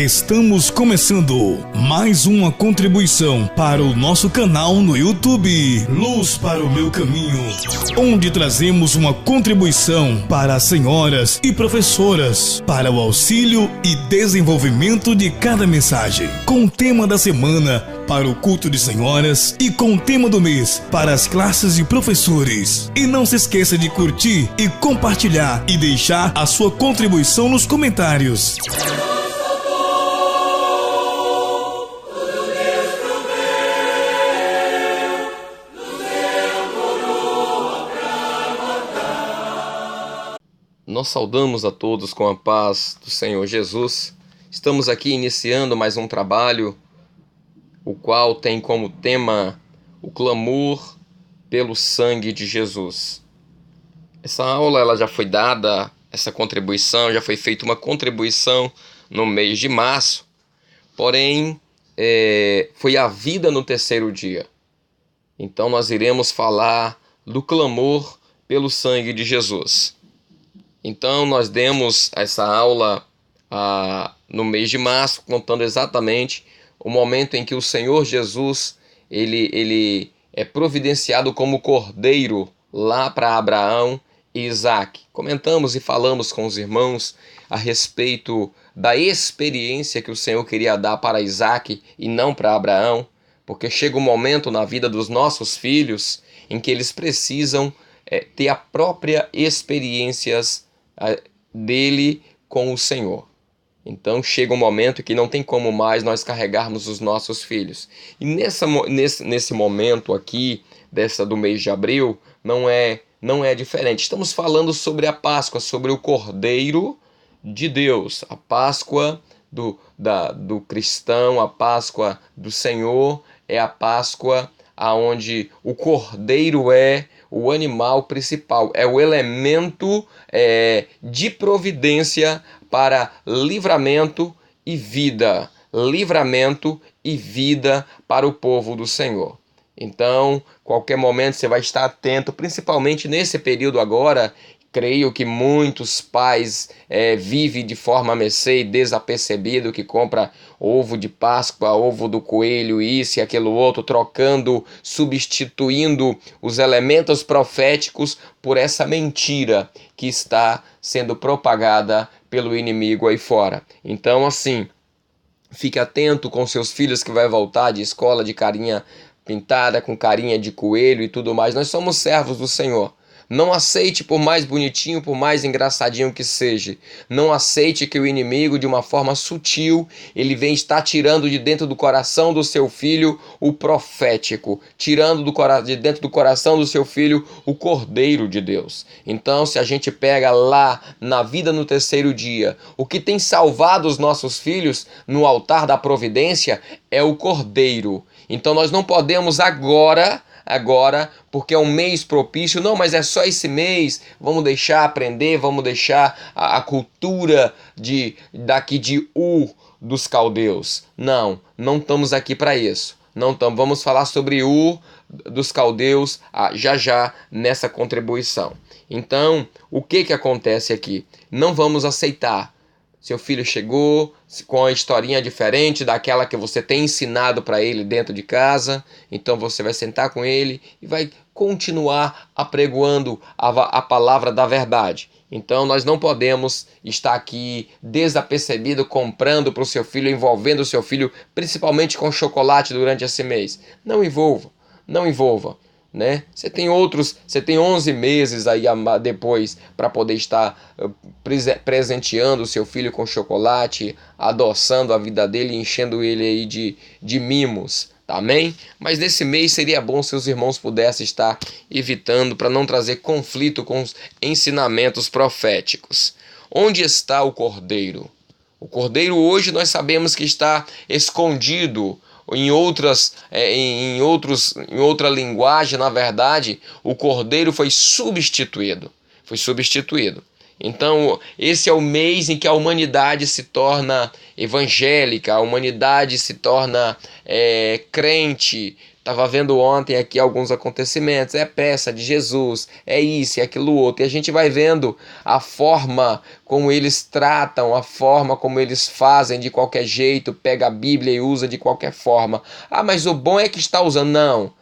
Estamos começando mais uma contribuição para o nosso canal no YouTube, Luz para o Meu Caminho, onde trazemos uma contribuição para as senhoras e professoras para o auxílio e desenvolvimento de cada mensagem, com o tema da semana para o culto de senhoras e com o tema do mês para as classes de professores. E não se esqueça de curtir e compartilhar e deixar a sua contribuição nos comentários. Nós saudamos a todos com a paz do Senhor Jesus. Estamos aqui iniciando mais um trabalho, o qual tem como tema o clamor pelo sangue de Jesus. Essa aula ela já foi dada, essa contribuição, já foi feita uma contribuição no mês de março, porém foi a vida no terceiro dia. Então nós iremos falar do clamor pelo sangue de Jesus. Então nós demos essa aula no mês de março, contando exatamente o momento em que o Senhor Jesus ele é providenciado como cordeiro lá para Abraão e Isaac. Comentamos e falamos com os irmãos a respeito da experiência que o Senhor queria dar para Isaac e não para Abraão, porque chega um momento na vida dos nossos filhos em que eles precisam ter a própria experiências dele com o Senhor. Então chega um momento que não tem como mais nós carregarmos os nossos filhos. E nesse momento aqui, do mês de abril, não é diferente. Estamos falando sobre a Páscoa, sobre o Cordeiro de Deus, a Páscoa do cristão, a Páscoa do Senhor, é a Páscoa aonde o Cordeiro é o animal principal, é o elemento de providência para livramento e vida. Livramento e vida para o povo do Senhor. Então, qualquer momento você vai estar atento, principalmente nesse período agora. Creio que muitos pais vivem de forma e desapercebido, que compra ovo de Páscoa, ovo do coelho, isso e aquilo outro, trocando, substituindo os elementos proféticos por essa mentira que está sendo propagada pelo inimigo aí fora. Então, assim, fique atento com seus filhos que vai voltar de escola de carinha pintada, com carinha de coelho e tudo mais. Nós somos servos do Senhor. Não aceite, por mais bonitinho, por mais engraçadinho que seja, não aceite que o inimigo, de uma forma sutil, ele vem estar tirando de dentro do coração do seu filho o profético, tirando de dentro do coração do seu filho o Cordeiro de Deus. Então, se a gente pega lá na vida no terceiro dia, o que tem salvado os nossos filhos no altar da providência é o Cordeiro. Então nós não podemos agora, porque é um mês propício, não, mas é só esse mês, vamos deixar aprender, vamos deixar a cultura daqui de dos caldeus. Não estamos aqui para isso. Não estamos. Vamos falar sobre dos caldeus já nessa contribuição. Então, o que acontece aqui? Não vamos aceitar. Seu filho chegou com uma historinha diferente daquela que você tem ensinado para ele dentro de casa. Então você vai sentar com ele e vai continuar apregoando a palavra da verdade. Então nós não podemos estar aqui desapercebido comprando para o seu filho, envolvendo o seu filho, principalmente com chocolate durante esse mês. Não envolva. Né? Você tem 11 meses aí depois para poder estar presenteando o seu filho com chocolate, adoçando a vida dele, enchendo ele aí de mimos, tá, amém? Mas nesse mês seria bom se os irmãos pudessem estar evitando, para não trazer conflito com os ensinamentos proféticos. Onde está o Cordeiro? O Cordeiro hoje nós sabemos que está escondido. Em outra linguagem, na verdade, o Cordeiro foi substituído. Então, esse é o mês em que a humanidade se torna evangélica, a humanidade se torna crente. Estava vendo ontem aqui alguns acontecimentos, é peça de Jesus, é isso, é aquilo outro. E a gente vai vendo a forma como eles tratam, a forma como eles fazem de qualquer jeito, pega a Bíblia e usa de qualquer forma. Ah, mas o bom é que está usando. Não,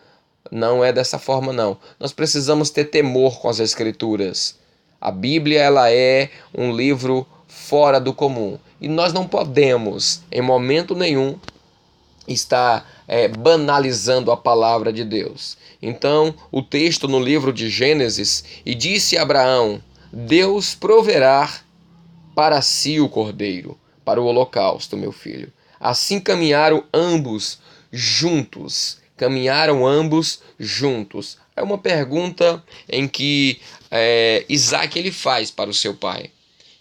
não é dessa forma não. Nós precisamos ter temor com as Escrituras. A Bíblia, ela é um livro fora do comum. E nós não podemos, em momento nenhum, estar banalizando a palavra de Deus. Então, o texto no livro de Gênesis: e disse Abraão, Deus proverá para si o cordeiro, para o holocausto, meu filho. Assim caminharam ambos juntos. Caminharam ambos juntos. É uma pergunta em que Isaac ele faz para o seu pai.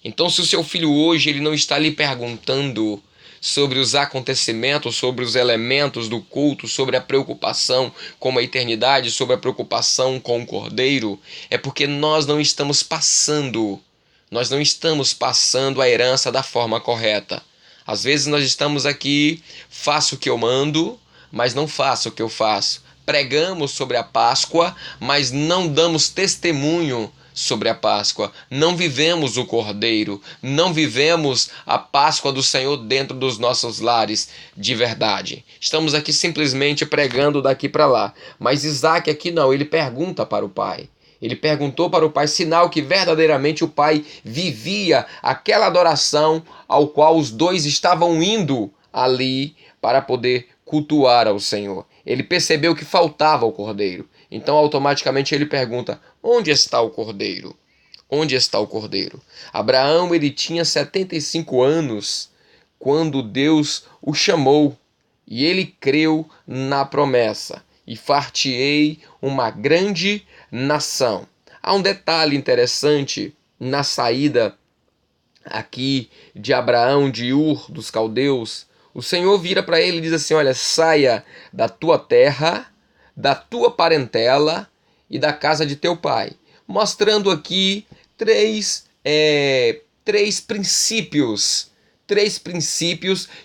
Então, se o seu filho hoje ele não está lhe perguntando sobre os acontecimentos, sobre os elementos do culto, sobre a preocupação com a eternidade, sobre a preocupação com o cordeiro, é porque nós não estamos passando a herança da forma correta. Às vezes nós estamos aqui, faço o que eu mando, mas não faço o que eu faço. Pregamos sobre a Páscoa, mas não damos testemunho sobre a Páscoa. Não vivemos o Cordeiro, não vivemos a Páscoa do Senhor dentro dos nossos lares de verdade. Estamos aqui simplesmente pregando daqui para lá. Mas Isaac aqui não, ele pergunta para o pai. Ele perguntou para o pai, sinal que verdadeiramente o pai vivia aquela adoração ao qual os dois estavam indo ali para poder cultuar ao Senhor. Ele percebeu que faltava o cordeiro. Então automaticamente ele pergunta, onde está o cordeiro? Onde está o cordeiro? Abraão ele tinha 75 anos quando Deus o chamou e ele creu na promessa. E far-te-ei uma grande nação. Há um detalhe interessante na saída aqui de Abraão de Ur dos Caldeus. O Senhor vira para ele e diz assim, olha, saia da tua terra, da tua parentela e da casa de teu pai. Mostrando aqui três princípios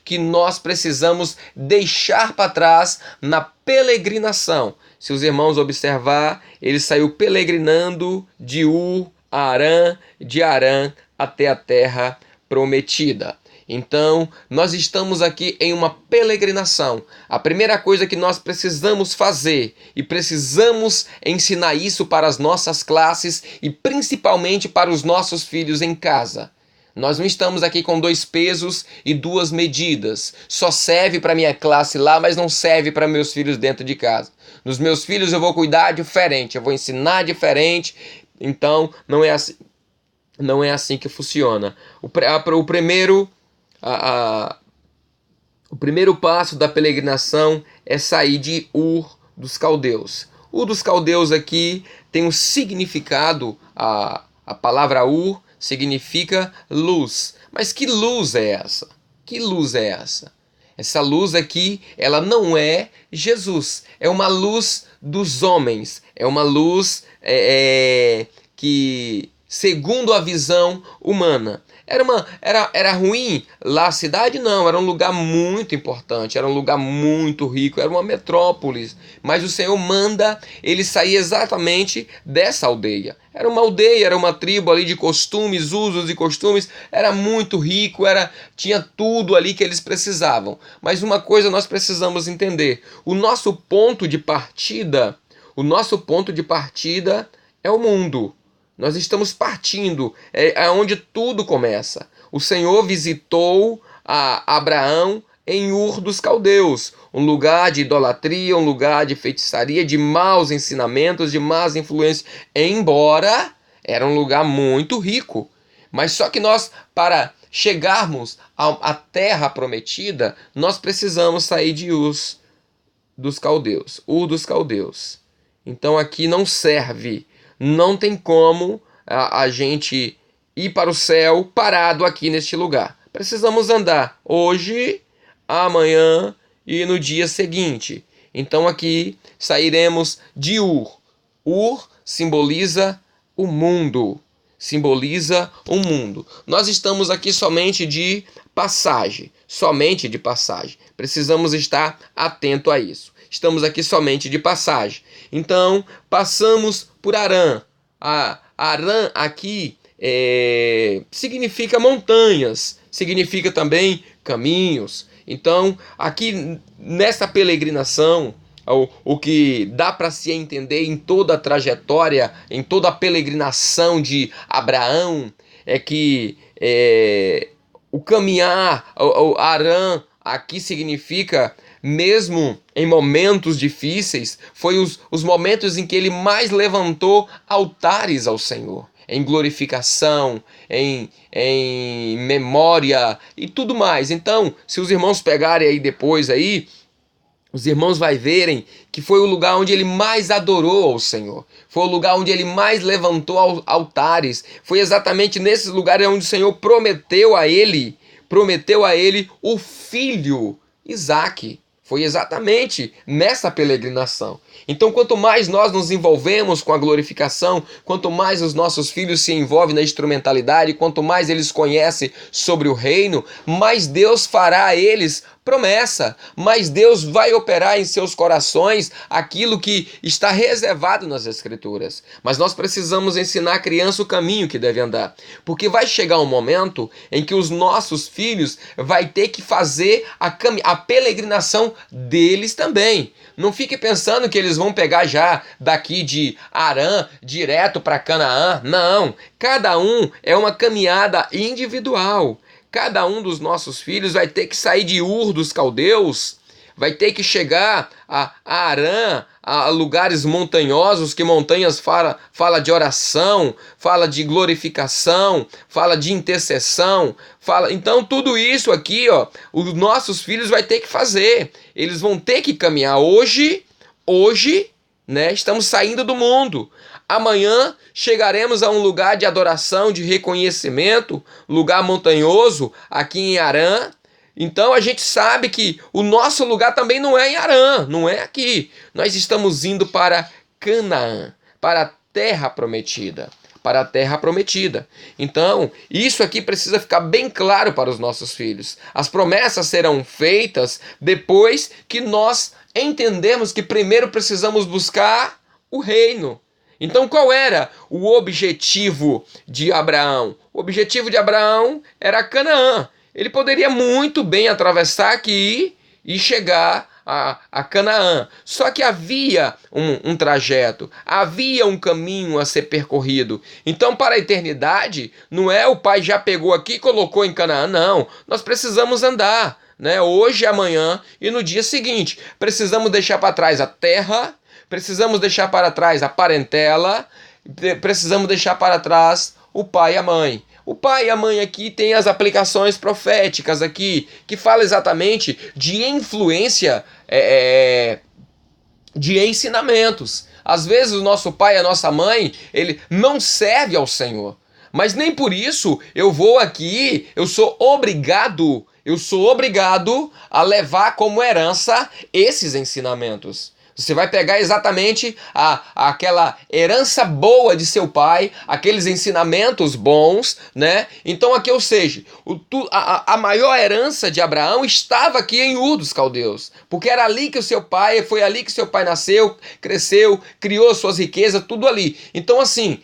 que nós precisamos deixar para trás na peregrinação. Se os irmãos observar, ele saiu peregrinando de Ur a Arã, de Arã até a terra prometida. Então, nós estamos aqui em uma peregrinação. A primeira coisa que nós precisamos fazer, e precisamos ensinar isso para as nossas classes e principalmente para os nossos filhos em casa. Nós não estamos aqui com 2 pesos e 2 medidas. Só serve para minha classe lá, mas não serve para meus filhos dentro de casa. Nos meus filhos eu vou cuidar diferente, eu vou ensinar diferente. Então, não é assim que funciona. O primeiro passo da peregrinação é sair de Ur dos Caldeus. Ur dos Caldeus aqui tem um significado, a palavra Ur significa luz. Mas que luz é essa? Que luz é essa? Essa luz aqui, ela não é Jesus. É uma luz dos homens. É uma luz que, segundo a visão humana, era ruim lá a cidade? Não, era um lugar muito importante, era um lugar muito rico, era uma metrópole. Mas o Senhor manda ele sair exatamente dessa aldeia. Era uma aldeia, era uma tribo ali de costumes, usos e costumes, era muito rico, tinha tudo ali que eles precisavam. Mas uma coisa nós precisamos entender, o nosso ponto de partida é o mundo. Nós estamos partindo, é onde tudo começa. O Senhor visitou a Abraão em Ur dos Caldeus, um lugar de idolatria, um lugar de feitiçaria, de maus ensinamentos, de más influências, embora era um lugar muito rico. Mas só que nós, para chegarmos à terra prometida, nós precisamos sair de Ur dos Caldeus. Então aqui não serve. Não tem como a gente ir para o céu parado aqui neste lugar. Precisamos andar hoje, amanhã e no dia seguinte. Então aqui sairemos de Ur. Ur simboliza o mundo. simboliza um mundo. Nós estamos aqui somente de passagem, somente de passagem. Precisamos estar atento a isso. Estamos aqui somente de passagem. Então, passamos por Harã. Harã aqui significa montanhas, significa também caminhos. Então, aqui nessa peregrinação, o que dá para se entender em toda a trajetória, em toda a peregrinação de Abraão, é que o caminhar, o Harã, aqui significa, mesmo em momentos difíceis, foi os momentos em que ele mais levantou altares ao Senhor, em glorificação, em memória e tudo mais. Então, se os irmãos pegarem aí depois aí, os irmãos vai verem que foi o lugar onde ele mais adorou ao Senhor. Foi o lugar onde ele mais levantou altares. Foi exatamente nesses lugares onde o Senhor prometeu a ele o filho Isaque. Foi exatamente nessa peregrinação. Então, quanto mais nós nos envolvemos com a glorificação, quanto mais os nossos filhos se envolvem na instrumentalidade, quanto mais eles conhecem sobre o reino, mais Deus fará a eles promessa, mas Deus vai operar em seus corações aquilo que está reservado nas Escrituras. Mas nós precisamos ensinar a criança o caminho que deve andar, porque vai chegar um momento em que os nossos filhos vai ter que fazer a peregrinação deles também. Não fique pensando que eles vão pegar já daqui de Harã direto para Canaã. Não, cada um é uma caminhada individual. Cada um dos nossos filhos vai ter que sair de Ur dos Caldeus, vai ter que chegar a Harã, a lugares montanhosos, que montanhas fala de oração, fala de glorificação, fala de intercessão, então tudo isso aqui, os nossos filhos vai ter que fazer. Eles vão ter que caminhar hoje, né? Estamos saindo do mundo. Amanhã chegaremos a um lugar de adoração, de reconhecimento, lugar montanhoso aqui em Harã. Então a gente sabe que o nosso lugar também não é em Harã, não é aqui. Nós estamos indo para Canaã, para a terra prometida. Para a terra prometida. Então, isso aqui precisa ficar bem claro para os nossos filhos. As promessas serão feitas depois que nós entendemos que primeiro precisamos buscar o reino. Então, qual era o objetivo de Abraão? O objetivo de Abraão era Canaã. Ele poderia muito bem atravessar aqui e chegar a Canaã. Só que havia um trajeto, havia um caminho a ser percorrido. Então, para a eternidade, não é o pai já pegou aqui e colocou em Canaã, não. Nós precisamos andar, né? Hoje, amanhã e no dia seguinte. Precisamos deixar para trás a terra, precisamos deixar para trás a parentela, precisamos deixar para trás o pai e a mãe. O pai e a mãe aqui tem as aplicações proféticas aqui, que fala exatamente de influência, de ensinamentos. Às vezes o nosso pai e a nossa mãe, ele não serve ao Senhor. Mas nem por isso eu vou aqui, eu sou obrigado a levar como herança esses ensinamentos. Você vai pegar exatamente aquela herança boa de seu pai, aqueles ensinamentos bons, né? Então aqui, ou seja, a maior herança de Abraão estava aqui em Ur dos Caldeus, porque era ali que foi ali que seu pai nasceu, cresceu, criou suas riquezas, tudo ali. Então assim,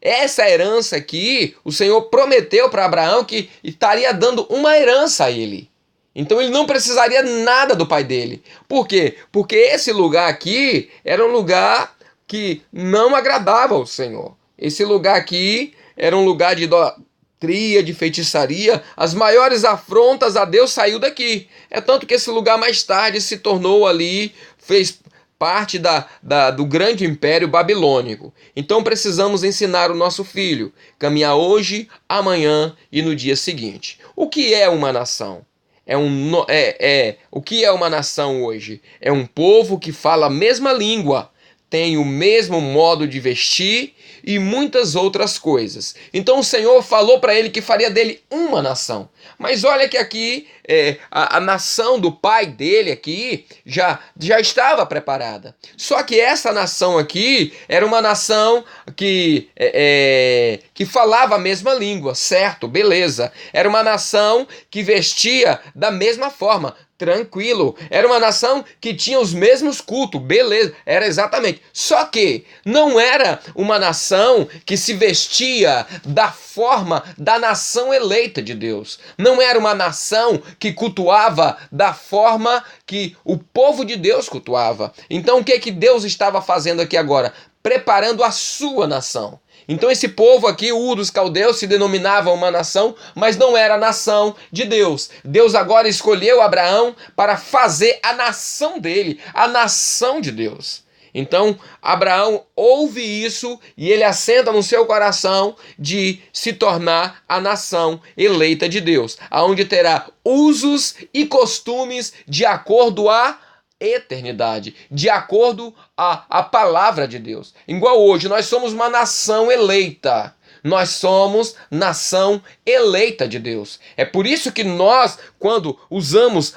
essa herança aqui, o Senhor prometeu para Abraão que estaria dando uma herança a ele. Então ele não precisaria nada do pai dele. Por quê? Porque esse lugar aqui era um lugar que não agradava ao Senhor. Esse lugar aqui era um lugar de idolatria, de feitiçaria. As maiores afrontas a Deus saiu daqui. É tanto que esse lugar mais tarde se tornou ali, fez parte do grande império babilônico. Então precisamos ensinar o nosso filho, caminhar hoje, amanhã e no dia seguinte. O que é uma nação? O que é uma nação hoje? É um povo que fala a mesma língua, têm o mesmo modo de vestir e muitas outras coisas. Então o Senhor falou para ele que faria dele uma nação. Mas olha que aqui a nação do pai dele aqui já estava preparada. Só que essa nação aqui era uma nação que falava a mesma língua, certo? Beleza. Era uma nação que vestia da mesma forma. Tranquilo, era uma nação que tinha os mesmos cultos, beleza, era exatamente. Só que não era uma nação que se vestia da forma da nação eleita de Deus. Não era uma nação que cultuava da forma que o povo de Deus cultuava. Então o que Deus estava fazendo aqui agora? Preparando a sua nação. Então esse povo aqui, o dos caldeus, se denominava uma nação, mas não era a nação de Deus. Deus agora escolheu Abraão para fazer a nação dele, a nação de Deus. Então Abraão ouve isso e ele assenta no seu coração de se tornar a nação eleita de Deus, aonde terá usos e costumes de acordo a eternidade, de acordo à palavra de Deus. Igual hoje, nós somos uma nação eleita. Nós somos nação eleita de Deus. É por isso que nós, quando usamos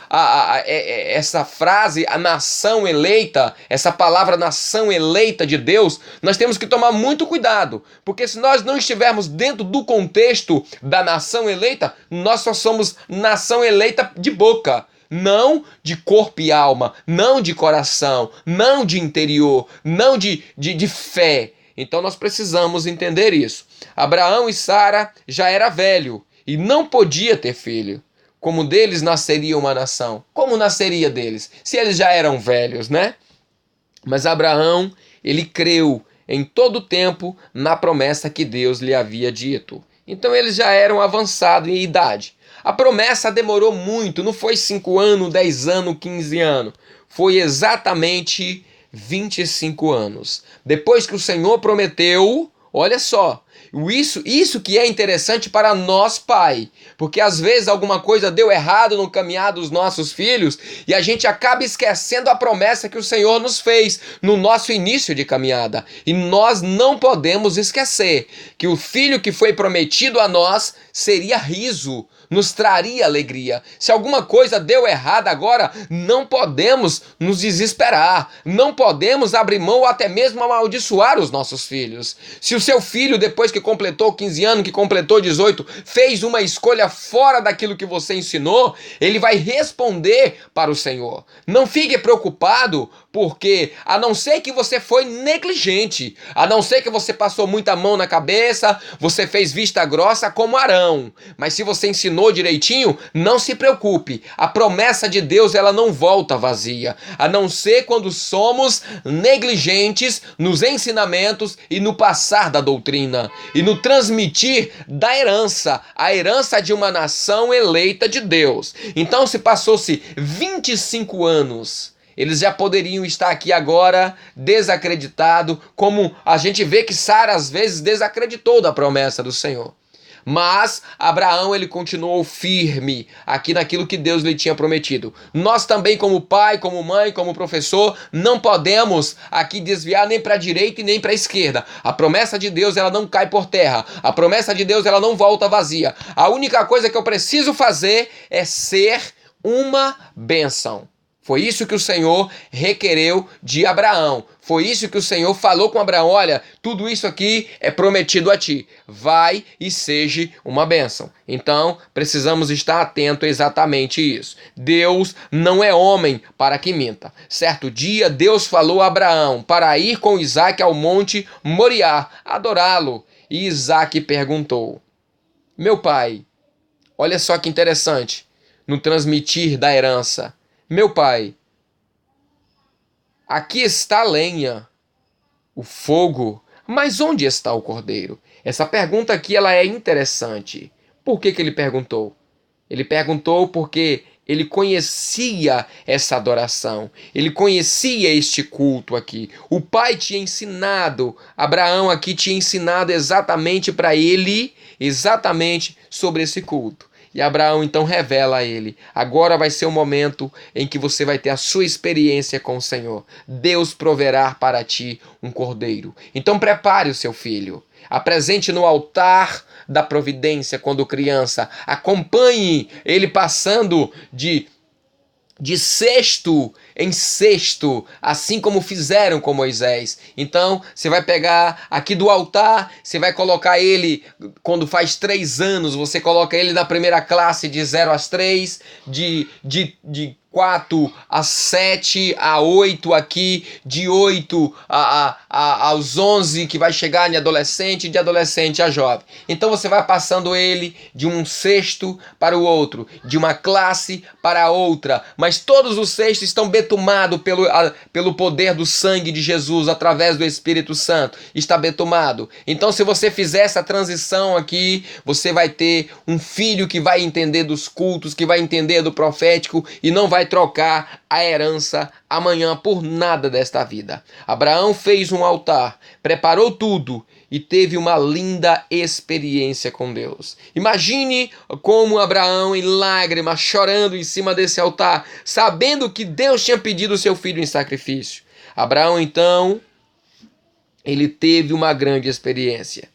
essa frase, a nação eleita, essa palavra nação eleita de Deus, nós temos que tomar muito cuidado, porque se nós não estivermos dentro do contexto da nação eleita, nós só somos nação eleita de boca. Não de corpo e alma, não de coração, não de interior, não de fé. Então nós precisamos entender isso. Abraão e Sara já era velho e não podia ter filho. Como deles nasceria uma nação? Como nasceria deles? Se eles já eram velhos, né? Mas Abraão, ele creu em todo o tempo na promessa que Deus lhe havia dito. Então eles já eram avançados em idade. A promessa demorou muito, não foi 5 anos, 10 anos, 15 anos. Foi exatamente 25 anos. Depois que o Senhor prometeu, olha só, isso que é interessante para nós, pai. Porque às vezes alguma coisa deu errado no caminhar dos nossos filhos e a gente acaba esquecendo a promessa que o Senhor nos fez no nosso início de caminhada. E nós não podemos esquecer que o filho que foi prometido a nós seria riso, nos traria alegria. Se alguma coisa deu errado agora, não podemos nos desesperar, não podemos abrir mão ou até mesmo amaldiçoar os nossos filhos. Se o seu filho, depois que completou 15 anos, que completou 18, fez uma escolha fora daquilo que você ensinou, ele vai responder para o Senhor. Não fique preocupado, porque a não ser que você foi negligente, a não ser que você passou muita mão na cabeça, você fez vista grossa como Arão, mas se você ensinou direitinho, não se preocupe, a promessa de Deus ela não volta vazia, a não ser quando somos negligentes nos ensinamentos e no passar da doutrina e no transmitir da herança, a herança de uma nação eleita de Deus. Então se passou-se 25 anos, eles já poderiam estar aqui agora desacreditado, como a gente vê que Sara às vezes desacreditou da promessa do Senhor. Mas Abraão ele continuou firme aqui naquilo que Deus lhe tinha prometido. Nós também, como pai, como mãe, como professor, não podemos aqui desviar nem para a direita e nem para a esquerda. A promessa de Deus ela não cai por terra. A promessa de Deus ela não volta vazia. A única coisa que eu preciso fazer é ser uma bênção. Foi isso que o Senhor requereu de Abraão. Foi isso que o Senhor falou com Abraão. Olha, tudo isso aqui é prometido a ti. Vai e seja uma bênção. Então, precisamos estar atentos a exatamente isso. Deus não é homem para que minta. Certo dia, Deus falou a Abraão para ir com Isaque ao monte Moriá, adorá-lo. E Isaque perguntou: meu pai, olha só que interessante, no transmitir da herança. Meu pai, aqui está a lenha, o fogo, mas onde está o cordeiro? Essa pergunta aqui ela é interessante. Por que ele perguntou? Ele perguntou porque ele conhecia essa adoração, ele conhecia este culto aqui. O pai tinha ensinado, Abraão aqui tinha ensinado exatamente para ele, exatamente sobre esse culto. E Abraão então revela a ele: agora vai ser o momento em que você vai ter a sua experiência com o Senhor. Deus proverá para ti um cordeiro. Então prepare o seu filho. Apresente no altar da providência quando criança. Acompanhe ele passando de cesto em cesto, assim como fizeram com Moisés. Então, você vai pegar aqui do altar, você vai colocar ele, quando faz 3 anos, você coloca ele na primeira classe de 0 às 3, de 4 a 7, a 8 aqui, de 8 aos 11, que vai chegar em adolescente, de adolescente a jovem. Então você vai passando ele de um cesto para o outro, de uma classe para a outra, mas todos os cestos estão betumados pelo poder do sangue de Jesus, através do Espírito Santo, está betumado. Então se você fizer essa transição aqui, você vai ter um filho que vai entender dos cultos, que vai entender do profético e não vai trocar a herança amanhã por nada desta vida. Abraão fez um altar, preparou tudo e teve uma linda experiência com Deus. Imagine como Abraão, em lágrimas, chorando em cima desse altar, sabendo que Deus tinha pedido o seu filho em sacrifício. Abraão, então, ele teve uma grande experiência.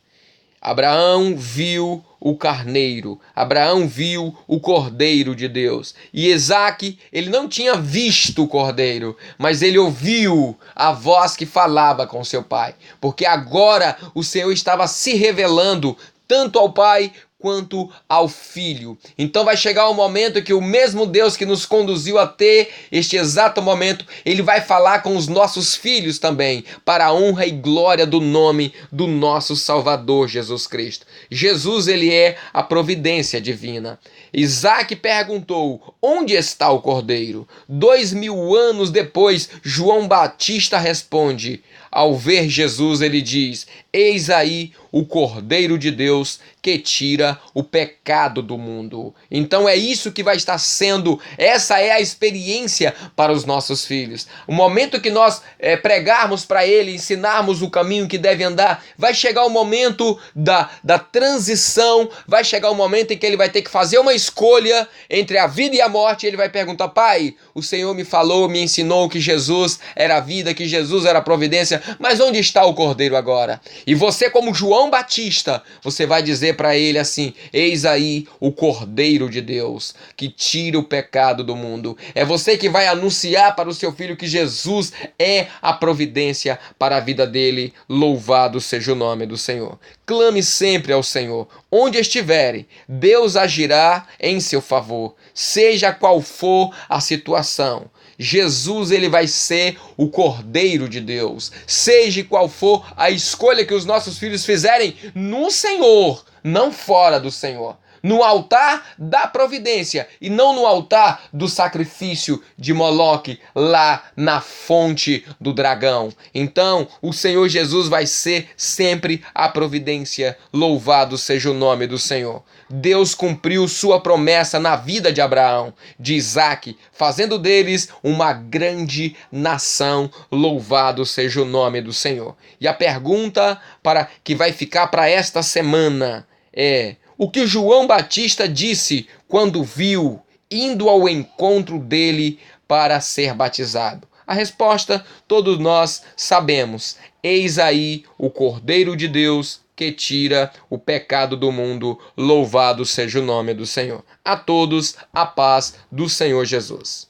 Abraão viu o carneiro, Abraão viu o cordeiro de Deus. E Isaque, ele não tinha visto o cordeiro, mas ele ouviu a voz que falava com seu pai. Porque agora o Senhor estava se revelando tanto ao pai quanto ao filho. Então vai chegar um momento que o mesmo Deus que nos conduziu a ter este exato momento, ele vai falar com os nossos filhos também, para a honra e glória do nome do nosso Salvador Jesus Cristo. Jesus, ele é a providência divina. Isaque perguntou: onde está o cordeiro? 2000 anos depois, João Batista responde. Ao ver Jesus, ele diz: eis aí o Cordeiro de Deus que tira o pecado do mundo. Então é isso que vai estar sendo, essa é a experiência para os nossos filhos. O momento que nós pregarmos para ele, ensinarmos o caminho que deve andar, vai chegar o momento da transição, vai chegar o momento em que ele vai ter que fazer uma escolha entre a vida e a morte. Ele vai perguntar: pai, o Senhor me falou, me ensinou que Jesus era a vida, que Jesus era a providência, mas onde está o Cordeiro agora? E você, como João Batista, você vai dizer para ele assim: eis aí o Cordeiro de Deus que tira o pecado do mundo. É você que vai anunciar para o seu filho que Jesus é a providência para a vida dele. Louvado seja o nome do Senhor. Clame sempre ao Senhor. Onde estiverem, Deus agirá em seu favor, seja qual for a situação. Jesus, ele vai ser o Cordeiro de Deus. Seja qual for a escolha que os nossos filhos fizerem no Senhor, não fora do Senhor. No altar da providência e não no altar do sacrifício de Moloque, lá na fonte do dragão. Então, o Senhor Jesus vai ser sempre a providência. Louvado seja o nome do Senhor. Deus cumpriu sua promessa na vida de Abraão, de Isaque, fazendo deles uma grande nação. Louvado seja o nome do Senhor. E a pergunta que vai ficar para esta semana é: o que João Batista disse quando viu indo ao encontro dele para ser batizado? A resposta todos nós sabemos. Eis aí o Cordeiro de Deus que tira o pecado do mundo. Louvado seja o nome do Senhor. A todos a paz do Senhor Jesus.